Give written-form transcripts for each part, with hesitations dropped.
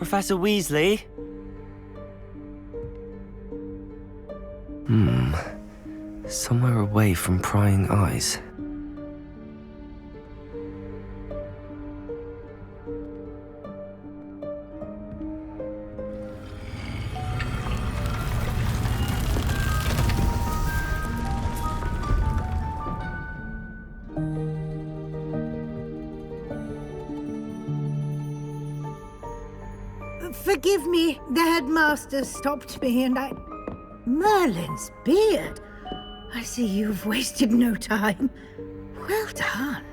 Professor Weasley? Somewhere away from prying eyes. Forgive me, the headmaster stopped me and I... Merlin's beard! I see you've wasted no time. Well done.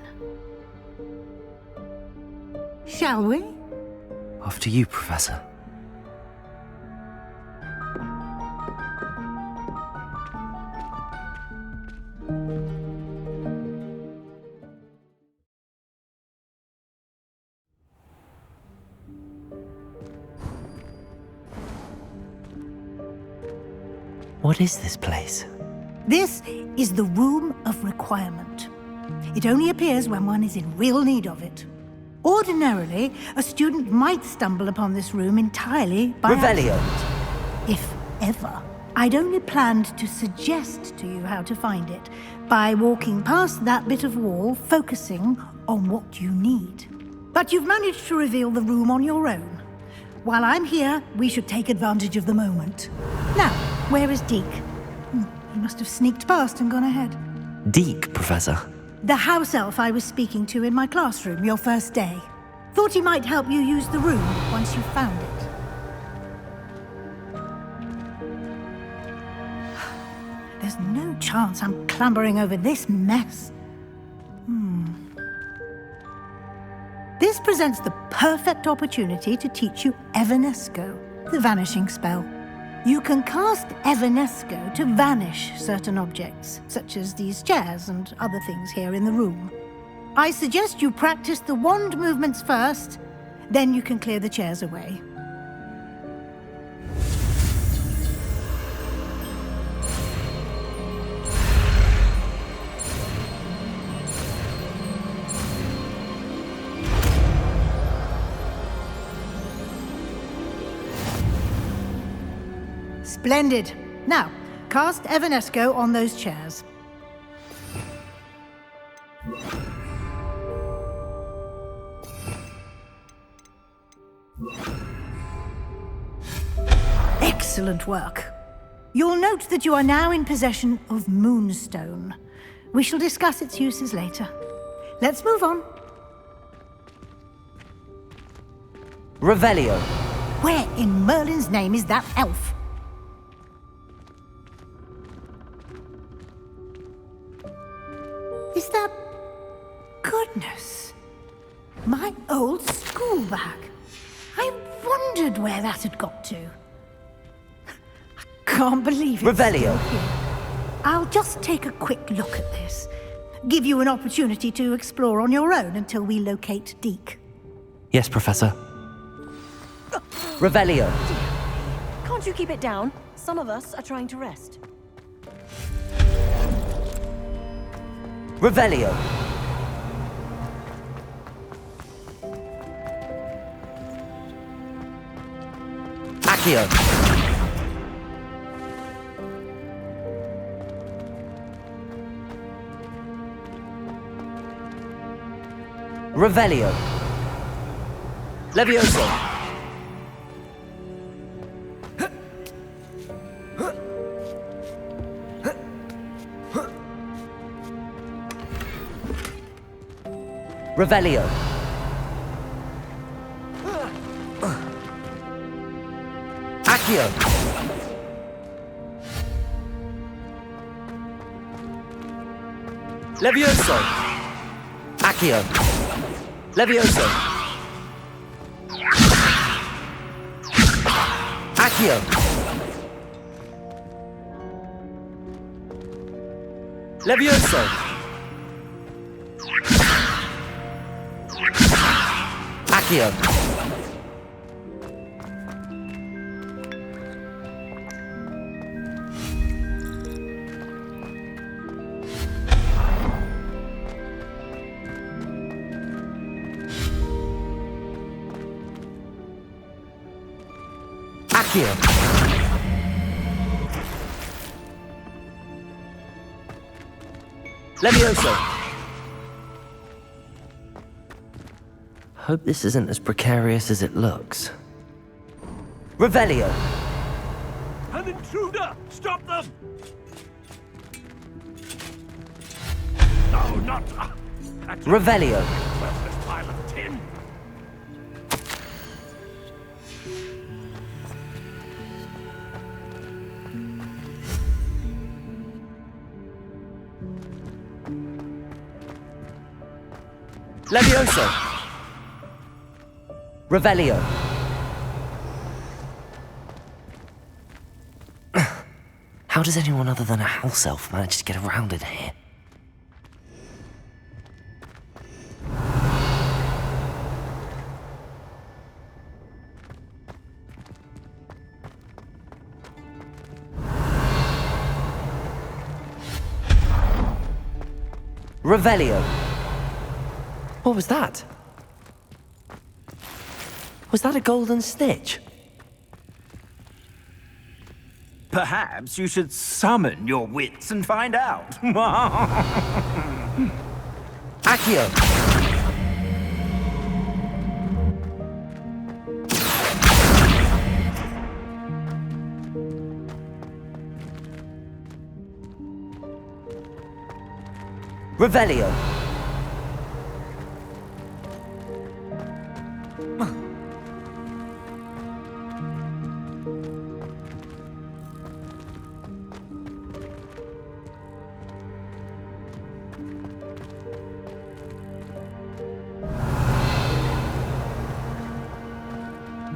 Shall we? After you, Professor. What is this place? This is the Room of Requirement. It only appears when one is in real need of it. Ordinarily, a student might stumble upon this room entirely by Revelio. accident. If ever. I'd only planned to suggest to you how to find it by walking past that bit of wall, focusing on what you need. But you've managed to reveal the room on your own. While I'm here, we should take advantage of the moment. Now, where is Deke? He must have sneaked past and gone ahead. Deke, Professor. The house elf I was speaking to in my classroom your first day. Thought he might help you use the room once you found it. There's no chance I'm clambering over this mess. This presents the perfect opportunity to teach you Evanesco, the vanishing spell. You can cast Evanesco to vanish certain objects, such as these chairs and other things here in the room. I suggest you practice the wand movements first, then you can clear the chairs away. Splendid. Now, cast Evanesco on those chairs. Excellent work. You'll note that you are now in possession of Moonstone. We shall discuss its uses later. Let's move on. Revelio. Where in Merlin's name is that elf? Is that... Goodness. My old school bag. I wondered where that had got to. I can't believe it. Revelio. I'll just take a quick look at this. Give you an opportunity to explore on your own until we locate Deke. Yes, Professor. Revelio. Can't you keep it down? Some of us are trying to rest. Revelio. Accio. Revelio. Levioso. Revelio. Accio. Levioso. Accio. Levioso. Accio. Levioso. Accio. Accio. Levioso. Hope this isn't as precarious as it looks. Revelio. An intruder! Stop them! No, not... That's a Revelio. worthless pile of tin! Levioso. Revelio. How does anyone other than a house elf manage to get around in here? Revelio. What was that? Was that a golden snitch? Perhaps you should summon your wits and find out. Accio. Revelio.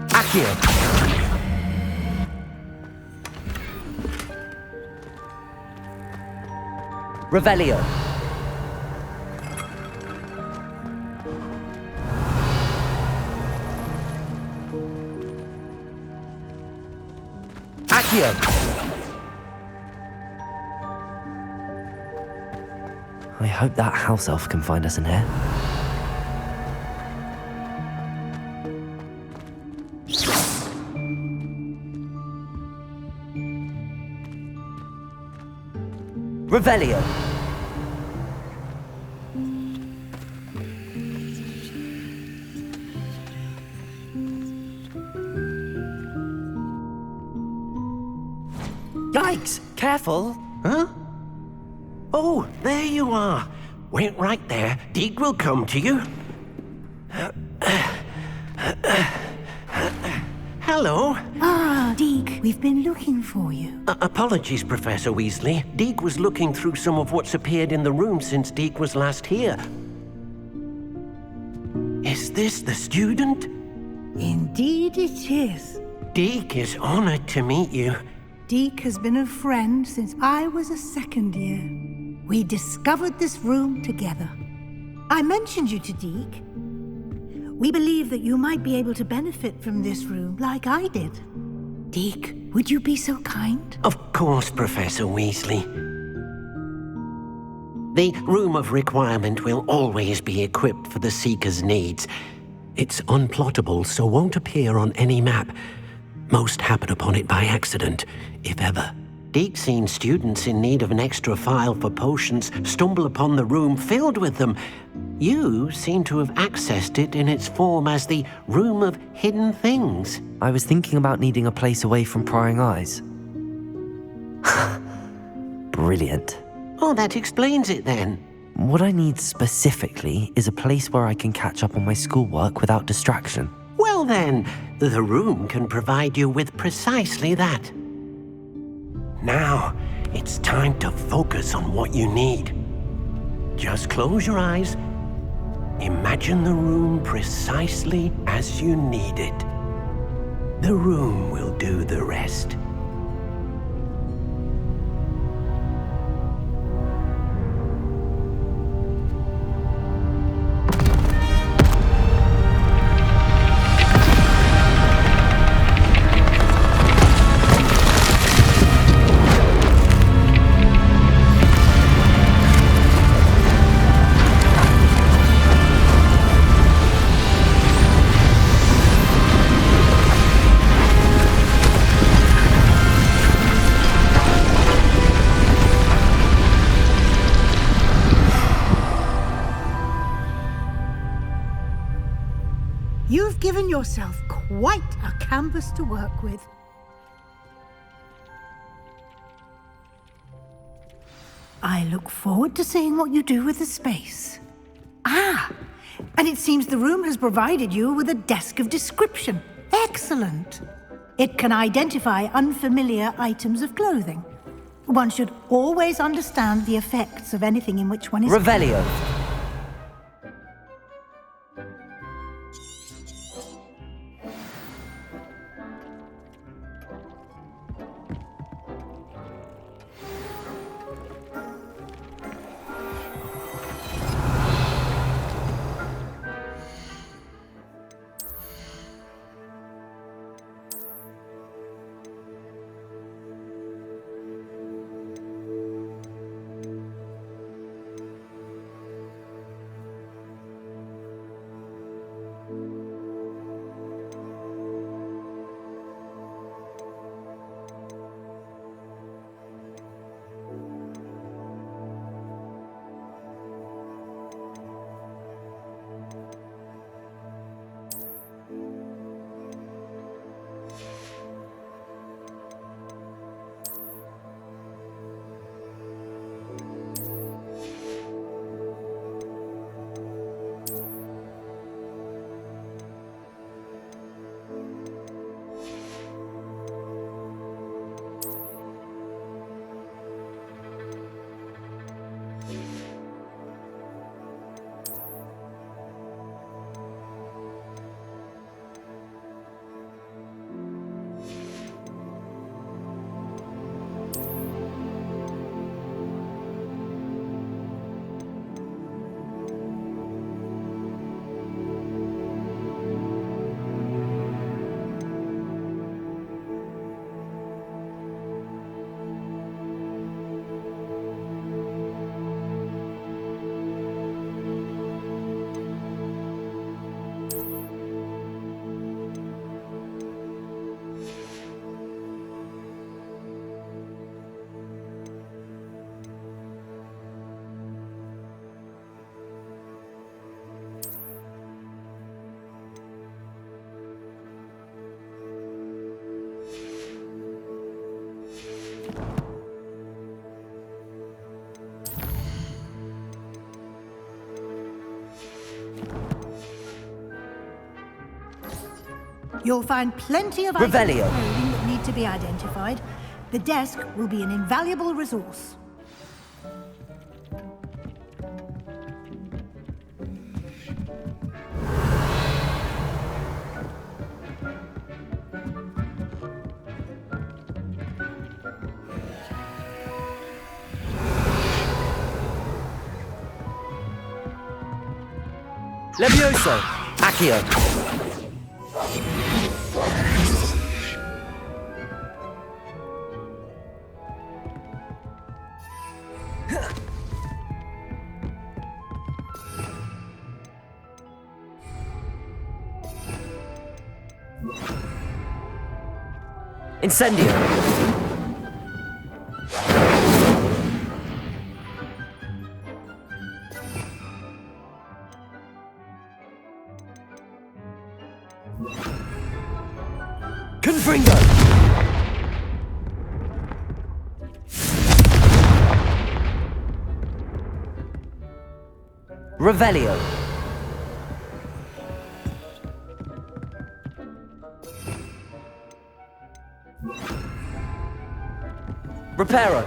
Accio. Revelio. Accio. I hope that house elf can find us in here. Revelio. Yikes! Careful! Huh? Oh, there you are. Wait right there. Deke will come to you. Hello. Ah, Deke, we've been looking for you. Apologies, Professor Weasley. Deke was looking through some of what's appeared in the room since Deke was last here. Is this the student? Indeed it is. Deke is honored to meet you. Deke has been a friend since I was a second year. We discovered this room together. I mentioned you to Deke. We believe that you might be able to benefit from this room like I did. Deke, would you be so kind? Of course, Professor Weasley. The Room of Requirement will always be equipped for the Seeker's needs. It's unplottable, so won't appear on any map. Most happen upon it by accident, if ever. Deke's seen students in need of an extra file for potions stumble upon the room filled with them. You seem to have accessed it in its form as the Room of Hidden Things. I was thinking about needing a place away from prying eyes. Brilliant. Oh, that explains it then. What I need specifically is a place where I can catch up on my schoolwork without distraction. Well then, the room can provide you with precisely that. Now, it's time to focus on what you need. Just close your eyes. Imagine the room precisely as you need it. The room will do the rest. given yourself quite a canvas to work with. I look forward to seeing what you do with the space. Ah, and it seems the room has provided you with a desk of description. Excellent. It can identify unfamiliar items of clothing. One should always understand the effects of anything in which one is... Revelio. You'll find plenty of items of Revelio. clothing that need to be identified. The desk will be an invaluable resource. Levioso. Accio. Incendio. Confringo. Revelio. Reparo.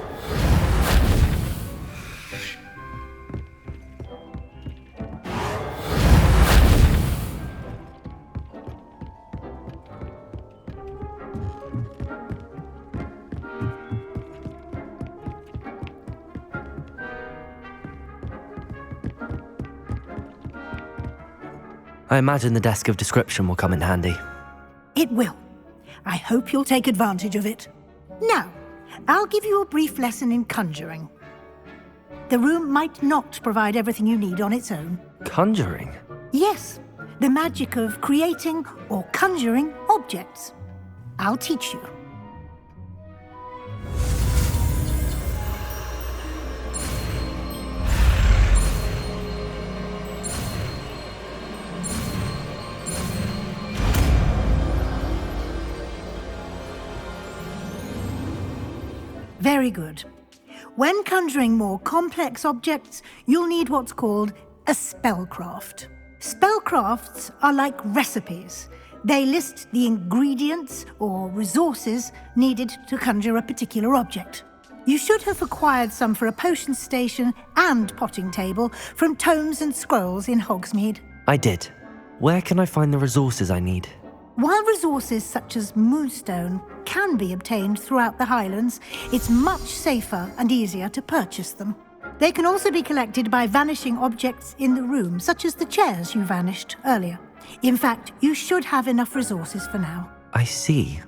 I imagine the desk of description will come in handy. It will. I hope you'll take advantage of it. Now, I'll give you a brief lesson in conjuring. The room might not provide everything you need on its own. Conjuring? Yes, the magic of creating or conjuring objects. I'll teach you. Very good. When conjuring more complex objects, you'll need what's called a spellcraft. Spellcrafts are like recipes. They list the ingredients or resources needed to conjure a particular object. You should have acquired some for a potion station and potting table from tomes and scrolls in Hogsmeade. I did. Where can I find the resources I need? While resources such as moonstone can be obtained throughout the Highlands, it's much safer and easier to purchase them. They can also be collected by vanishing objects in the room, such as the chairs you vanished earlier. In fact, you should have enough resources for now. I see.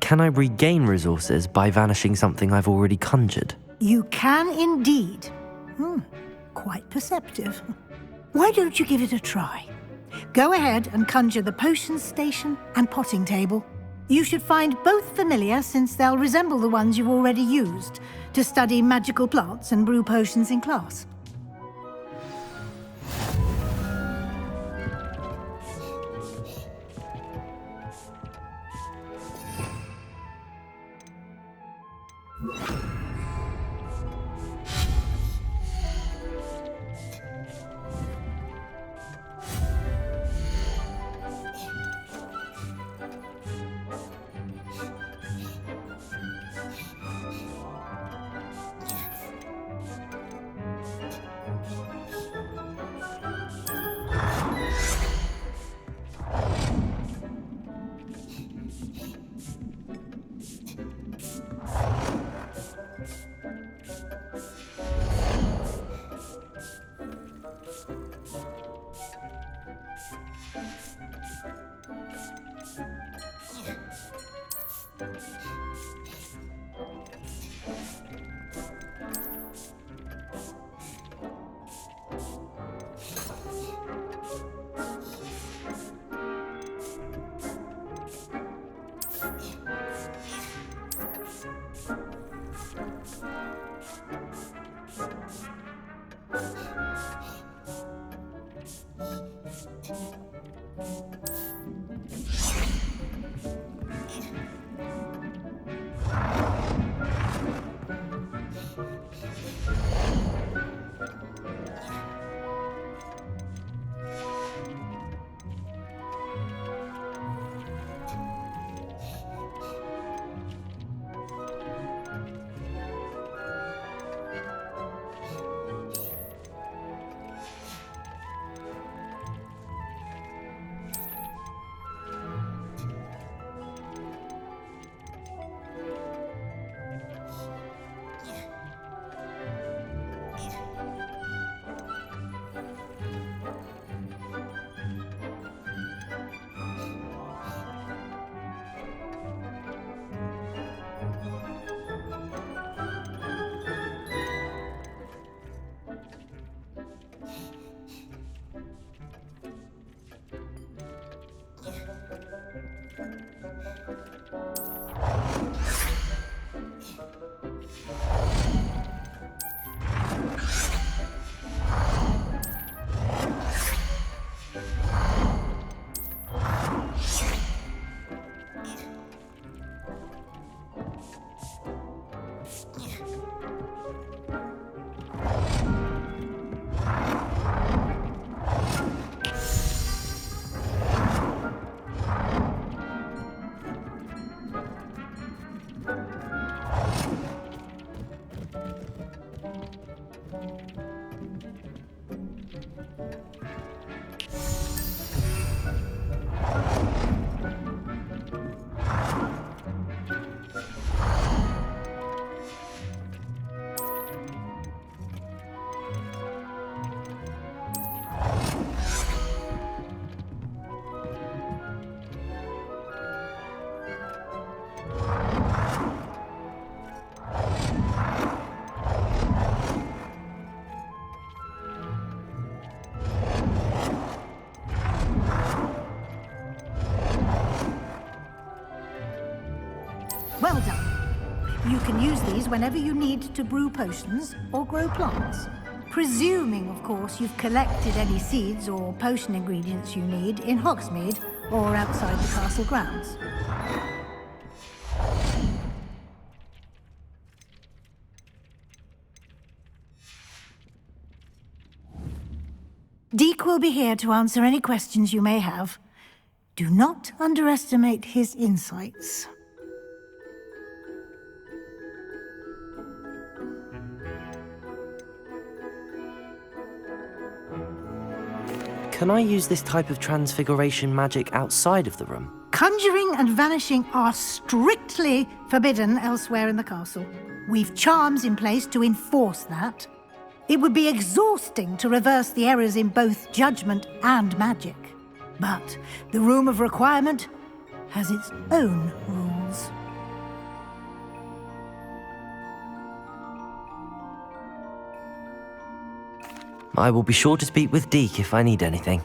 Can I regain resources by vanishing something I've already conjured? You can indeed. Quite perceptive. Why don't you give it a try? Go ahead and conjure the potion station and potting table. You should find both familiar, since they'll resemble the ones you've already used to study magical plants and brew potions in class. Well done. You can use these whenever you need to brew potions or grow plants. Presuming, of course, you've collected any seeds or potion ingredients you need in Hogsmeade or outside the castle grounds. Deke will be here to answer any questions you may have. Do not underestimate his insights. Can I use this type of transfiguration magic outside of the room? Conjuring and vanishing are strictly forbidden elsewhere in the castle. We've charms in place to enforce that. It would be exhausting to reverse the errors in both judgment and magic. But the Room of Requirement has its own rules. I will be sure to speak with Deke if I need anything.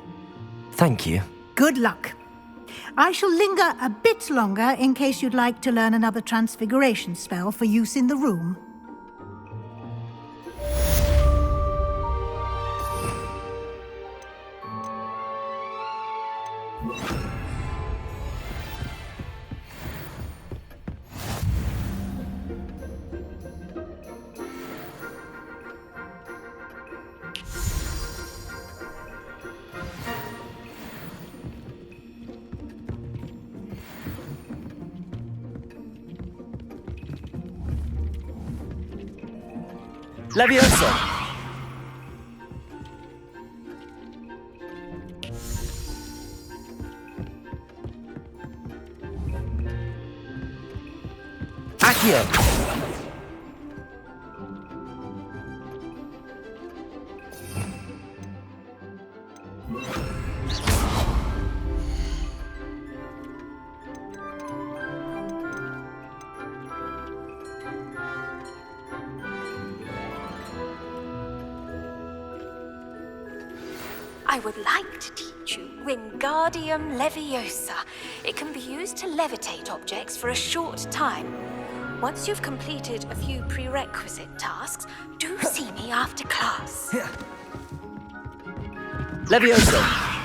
Thank you. Good luck. I shall linger a bit longer in case you'd like to learn another transfiguration spell for use in the room. Leviosa! Accio! I would like to teach you Wingardium Leviosa. It can be used to levitate objects for a short time. Once you've completed a few prerequisite tasks, do see me after class. Leviosa!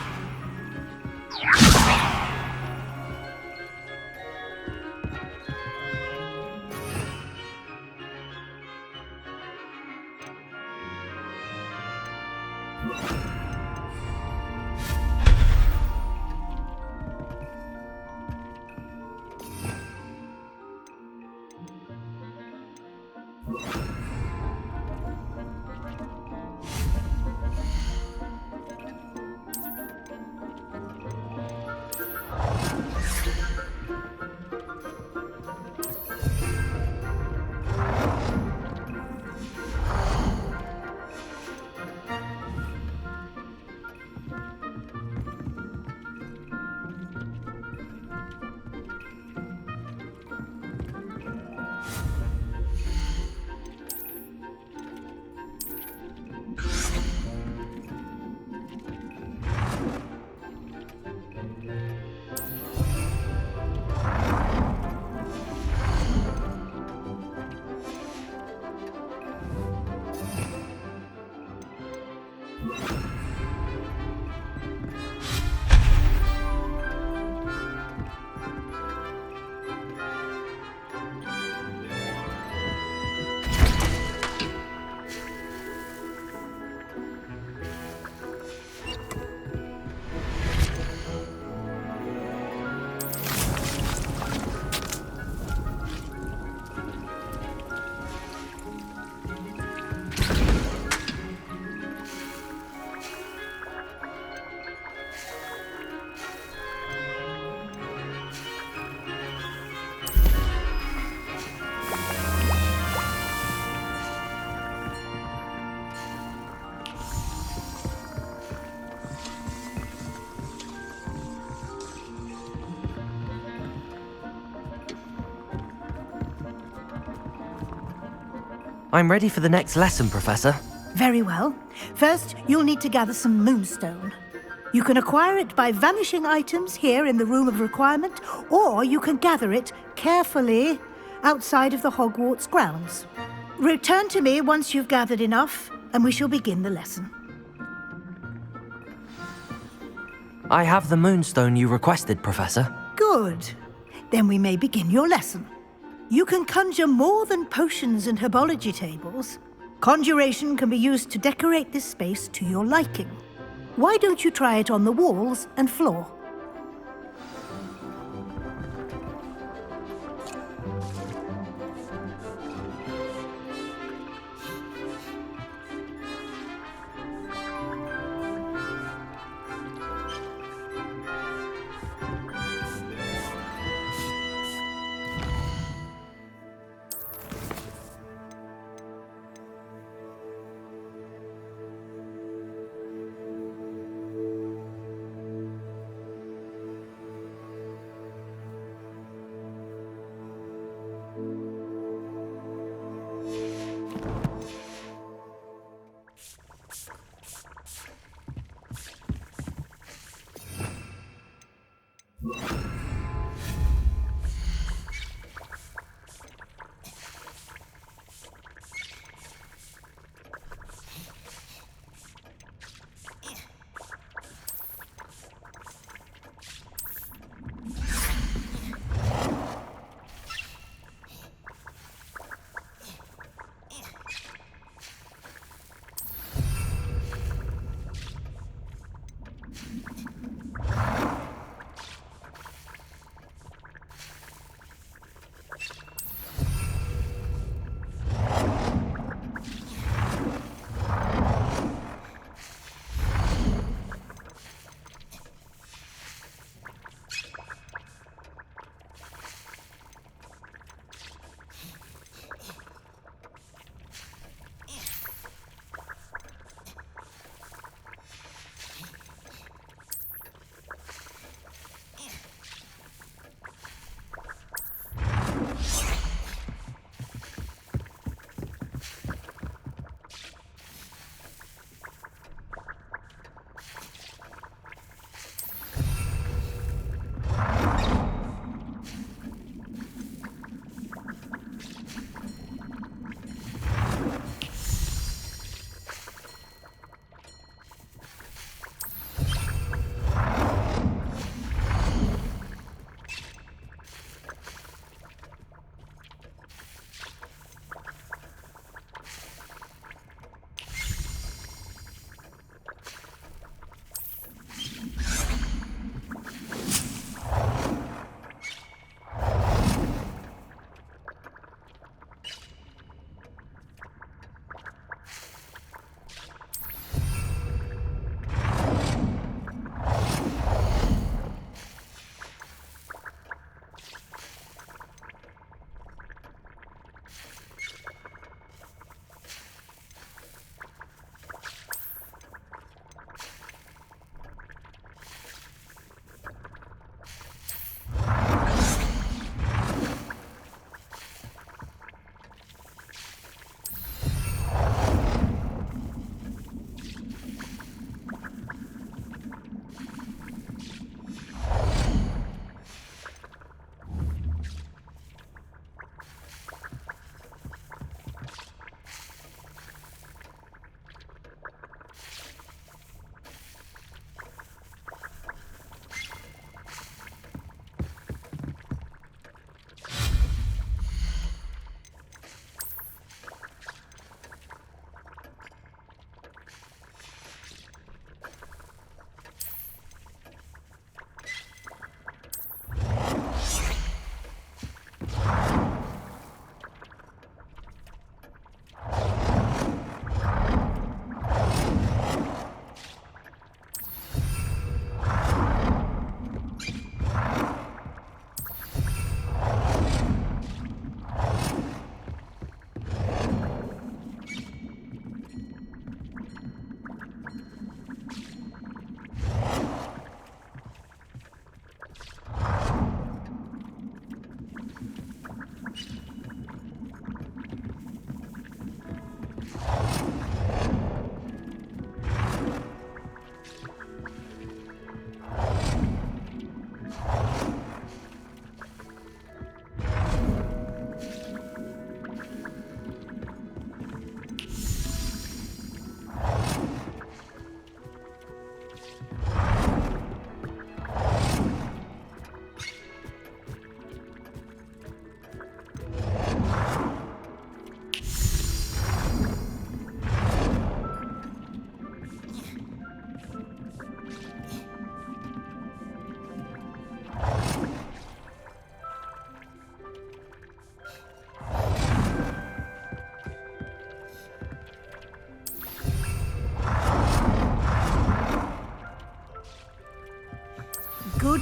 I'm ready for the next lesson, Professor. Very well. First, you'll need to gather some moonstone. You can acquire it by vanishing items here in the Room of Requirement, or you can gather it carefully outside of the Hogwarts grounds. Return to me once you've gathered enough, and we shall begin the lesson. I have the moonstone you requested, Professor. Good. Then we may begin your lesson. You can conjure more than potions and herbology tables. Conjuration can be used to decorate this space to your liking. Why don't you try it on the walls and floor?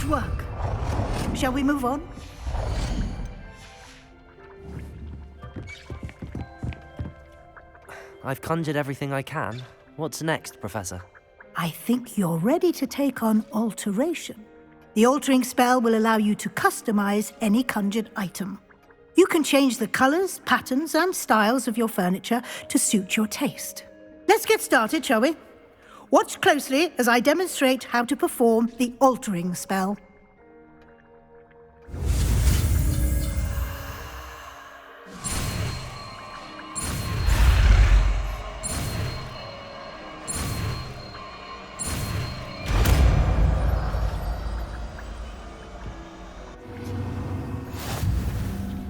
work. Shall we move on? I've conjured everything I can. What's next, Professor? I think you're ready to take on alteration. The altering spell will allow you to customize any conjured item. You can change the colors, patterns, and styles of your furniture to suit your taste. Let's get started, shall we? Watch closely as I demonstrate how to perform the altering spell.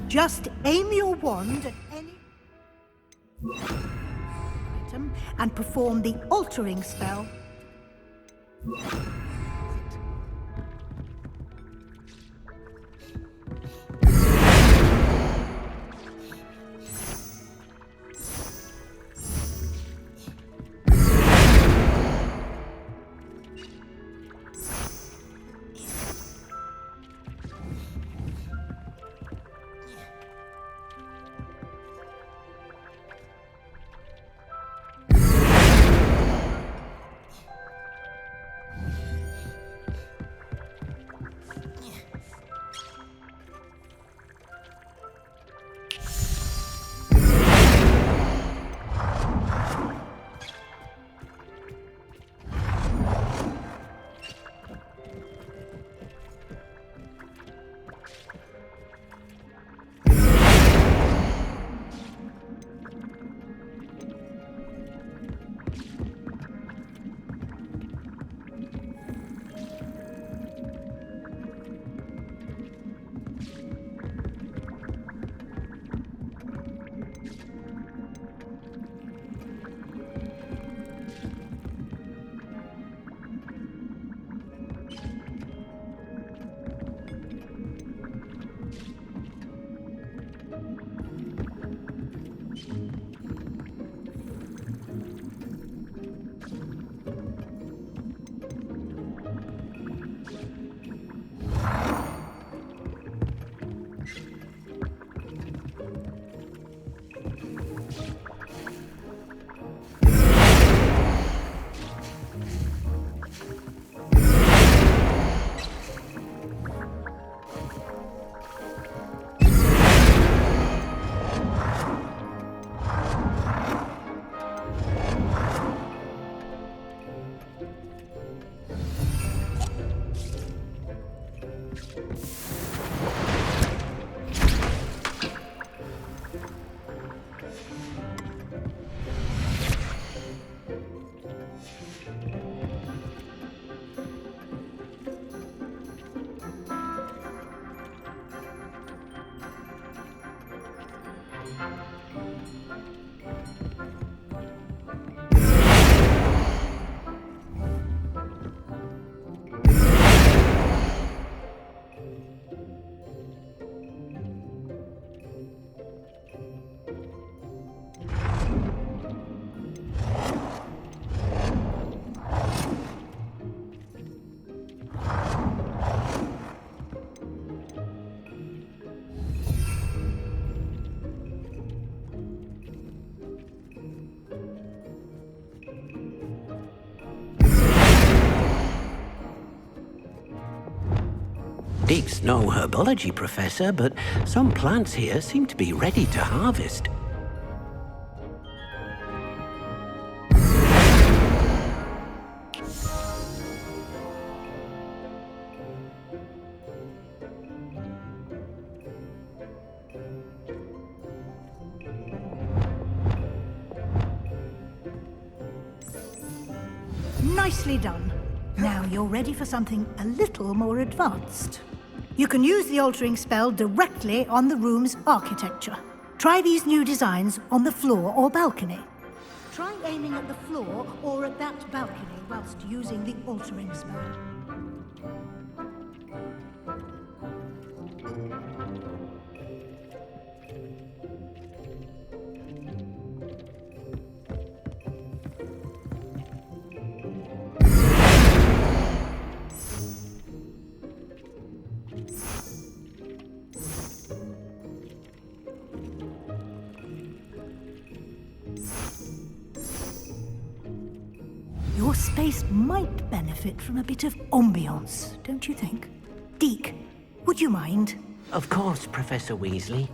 Just aim your wand at any item and perform the altering spell. Deep's no herbology professor, but some plants here seem to be ready to harvest. Nicely done. Now you're ready for something a little more advanced. You can use the altering spell directly on the room's architecture. Try these new designs on the floor or balcony. Try aiming at the floor or at that balcony whilst using the altering spell. Your space might benefit from a bit of ambiance, don't you think? Deke, would you mind? Of course, Professor Weasley.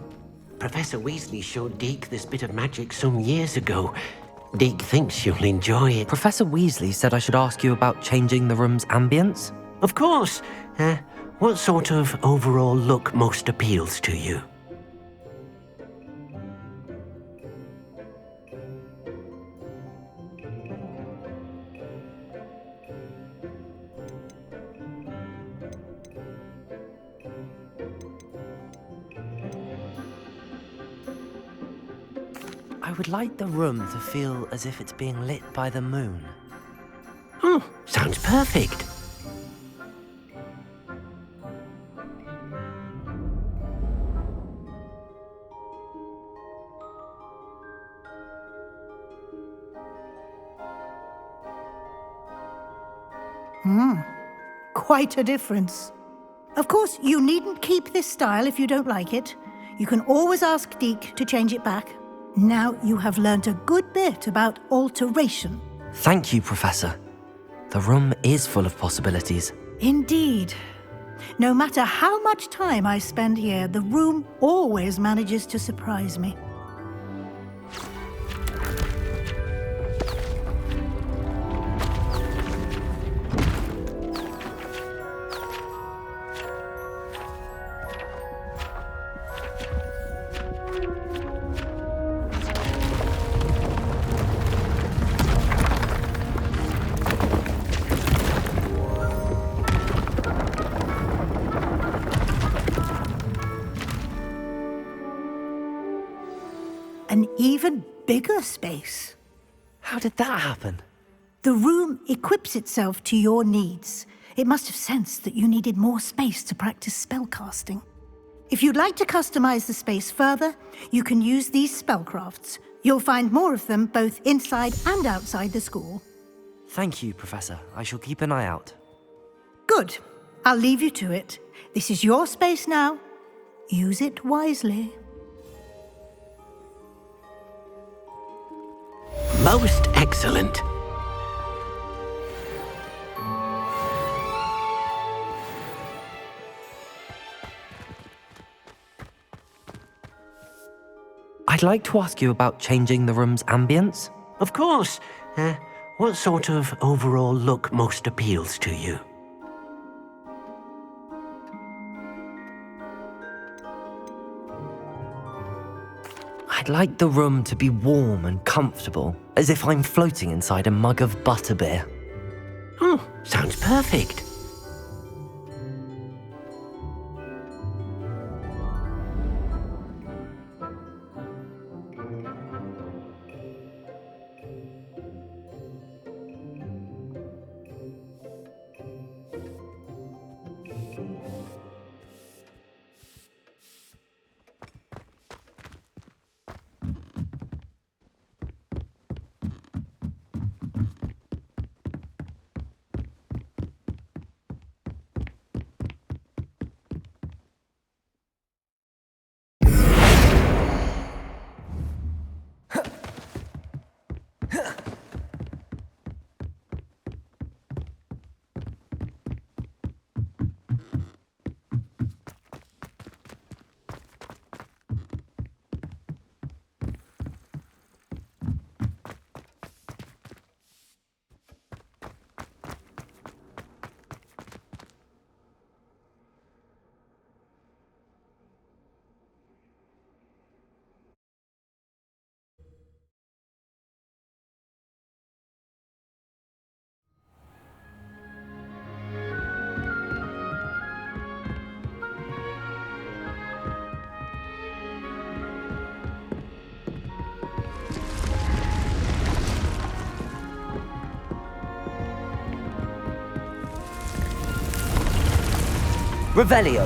Professor Weasley showed Deke this bit of magic some years ago. Deke thinks you'll enjoy it. Professor Weasley said I should ask you about changing the room's ambience. Of course. What sort of overall look most appeals to you? I would like the room to feel as if it's being lit by the moon. Sounds perfect. Quite a difference. Of course, you needn't keep this style if you don't like it. You can always ask Deke to change it back. Now you have learnt a good bit about alteration. Thank you, Professor. The room is full of possibilities. Indeed. No matter how much time I spend here, the room always manages to surprise me. An even bigger space. How did that happen? The room equips itself to your needs. It must have sensed that you needed more space to practice spellcasting. If you'd like to customize the space further, you can use these spellcrafts. You'll find more of them both inside and outside the school. Thank you, Professor. I shall keep an eye out. Good. I'll leave you to it. This is your space now. Use it wisely. Most excellent. I'd like to ask you about changing the room's ambience. Of course. What sort of overall look most appeals to you? I'd like the room to be warm and comfortable, as if I'm floating inside a mug of butterbeer. Sounds perfect. Revelio.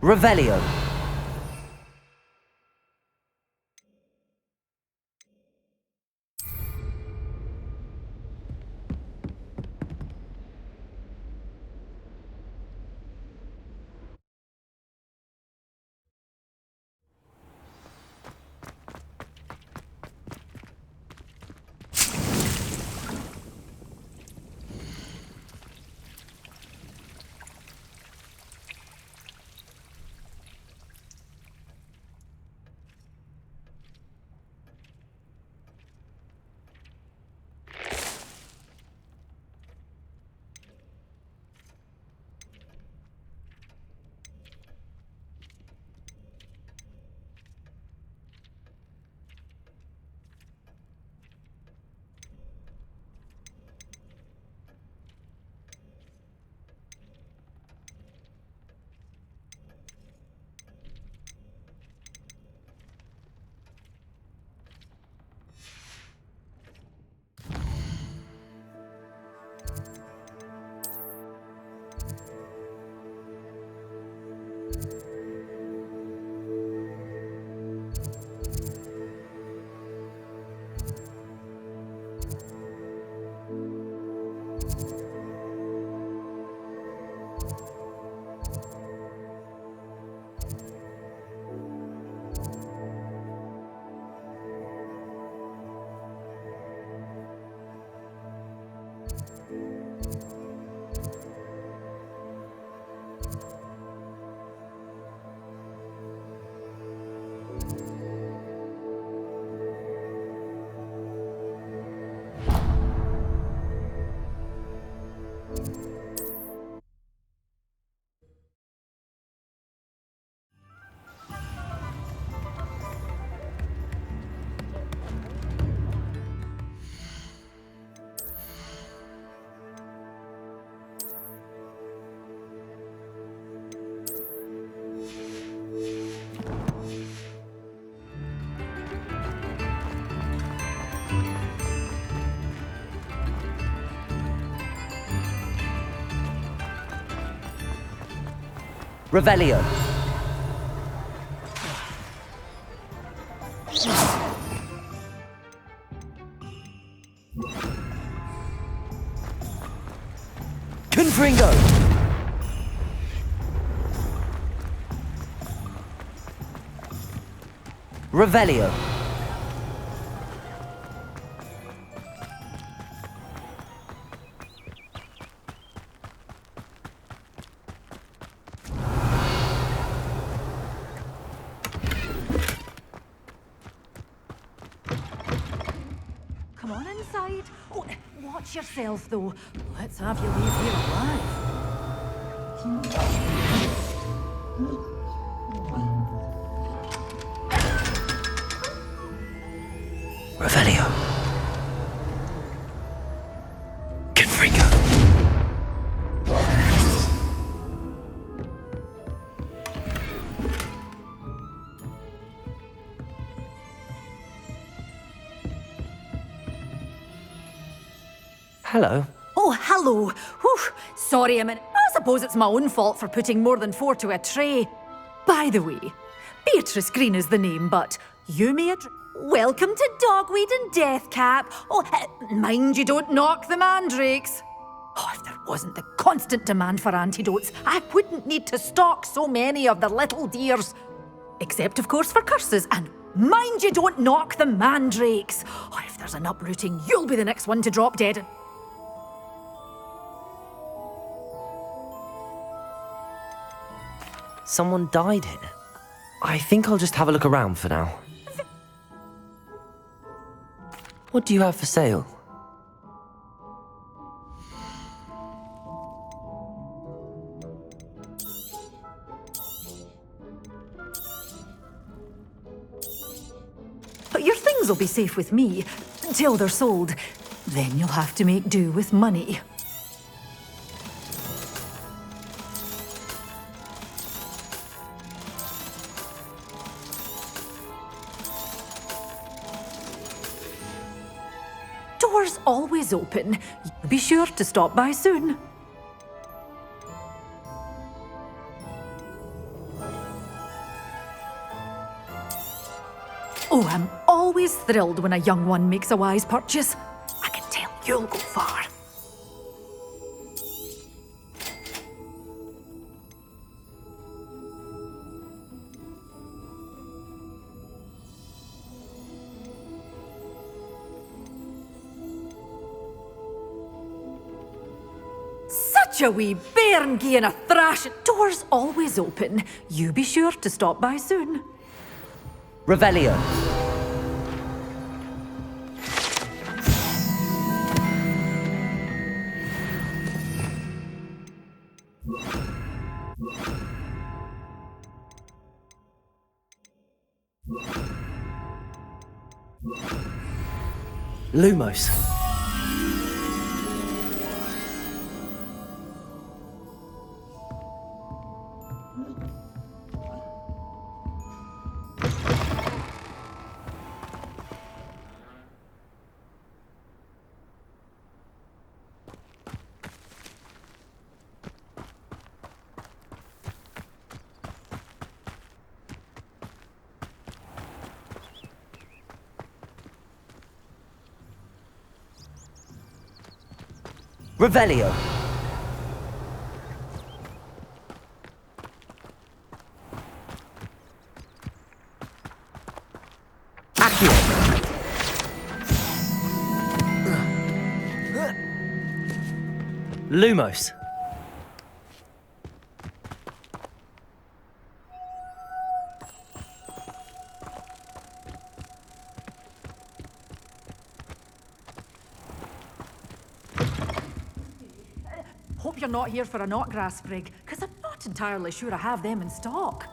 Revelio. Revelio. Confringo. Revelio. Come on inside. Oh, watch yourself, though. Let's have you leave here alive. Revelio. Confringo. Hello. Oh, hello. Whew. Sorry a minute. I suppose it's my own fault for putting more than 4 to a tray. By the way, Beatrice Green is the name, but you may address... Welcome to Dogweed and Deathcap. Oh, mind you don't knock the mandrakes. Oh, if there wasn't the constant demand for antidotes, I wouldn't need to stock so many of the little dears. Except, of course, for curses. And mind you don't knock the mandrakes. Oh, if there's an uprooting, you'll be the next one to drop dead. Someone died here. I think I'll just have a look around for now. What do you have for sale? But your things will be safe with me, till they're sold. Then you'll have to make do with money. Doors always open. Be sure to stop by soon. Oh, I'm always thrilled when a young one makes a wise purchase. I can tell you'll go far. Such a wee bairn gieing a thrash. Door's always open. You be sure to stop by soon. Revelio. Lumos. Revelio. Accio. Lumos. Hope you're not here for a knotgrass sprig, because I'm not entirely sure I have them in stock.